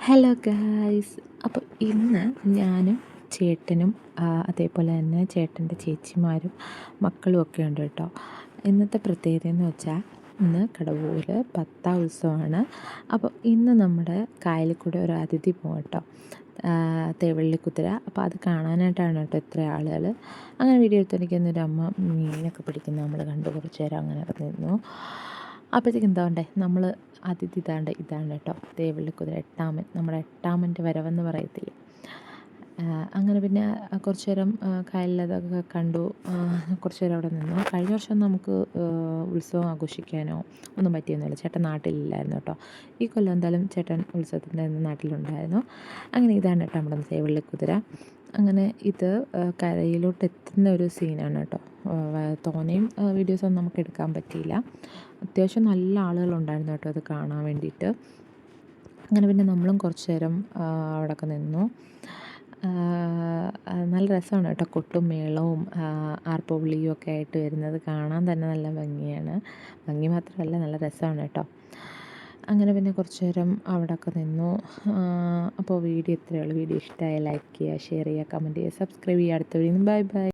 Hello guys. അപ്പോൾ ഇന്ന് ഞാനും ചേട്ടനും അതേപോലെ തന്നെ ചേട്ടൻ്റെ ചേച്ചിമാരും മക്കളും ഒക്കെ ഉണ്ട് കേട്ടോ. ഇന്നത്തെ പ്രത്യേകത എന്ന് വെച്ചാൽ ഇന്ന് കടവൂർ പത്താം ഉത്സവമാണ്. അപ്പോൾ ഇന്ന് നമ്മുടെ കായലിൽ കൂടെ ഒരു അതിഥി പോകും കേട്ടോ, തേവള്ളിക്കുതിര. അപ്പോൾ അത് കാണാനായിട്ടാണ് കേട്ടോ ഇത്ര ആളുകൾ. അങ്ങനെ വീഡിയോ എടുത്തെനിക്കൊന്നൊരു അമ്മ മീനൊക്കെ പിടിക്കുന്നത് നമ്മൾ കണ്ടു. കുറച്ച് നേരം അങ്ങനെ നിന്നു. അപ്പോഴത്തേക്കും എന്താ വേണ്ടേ, നമ്മൾ അതിഥി ഇതാണ് കേട്ടോ തേവള്ളിക്കുതിര, എട്ടാമൻ. നമ്മുടെ എട്ടാമൻ്റെ വരവെന്ന് പറയത്തില്ലേ. അങ്ങനെ പിന്നെ കുറച്ച് നേരം കായലിലതൊക്കെ കണ്ടു. കുറച്ച് നേരം അവിടെ നിന്നു. കഴിഞ്ഞ വർഷം നമുക്ക് ഉത്സവം ആഘോഷിക്കാനോ ഒന്നും പറ്റിയൊന്നുമില്ല. ചേട്ടൻ നാട്ടിലില്ലായിരുന്നു കേട്ടോ. ഈ കൊല്ലം എന്തായാലും ചേട്ടൻ ഉത്സവത്തിൻ്റെ നാട്ടിലുണ്ടായിരുന്നു. അങ്ങനെ ഇതാണ് കേട്ടോ നമ്മുടെ തേവള്ളിക്കുതിര. അങ്ങനെ ഇത് കരയിലോട്ട് എത്തുന്ന ഒരു സീനാണ് കേട്ടോ. തോനെയും വീഡിയോസൊന്നും നമുക്ക് എടുക്കാൻ പറ്റിയില്ല. അത്യാവശ്യം നല്ല ആളുകളുണ്ടായിരുന്നു കേട്ടോ അത് കാണാൻ വേണ്ടിയിട്ട്. അങ്ങനെ പിന്നെ നമ്മളും കുറച്ച് നേരം അവിടെയൊക്കെ നിന്നു. നല്ല രസമാണ് കേട്ടോ, കൊട്ടും മേളവും ആർപ്പുവിളിയും ഒക്കെ ആയിട്ട് വരുന്നത് കാണാൻ തന്നെ നല്ല ഭംഗിയാണ്. ഭംഗി മാത്രമല്ല, നല്ല രസമാണ് കേട്ടോ. അങ്ങനെ പിന്നെ കുറച്ച് നേരം അവിടെയൊക്കെ നിന്നു. അപ്പോൾ വീഡിയോ ഇത്രയേ ഉള്ളൂ. വീഡിയോ ഇഷ്ടമായ ലൈക്ക് ചെയ്യുക, ഷെയർ ചെയ്യുക, കമൻറ്റ് ചെയ്യുക, സബ്സ്ക്രൈബ് ചെയ്യുക. അടുത്ത വീഡിയോ. Bye bye.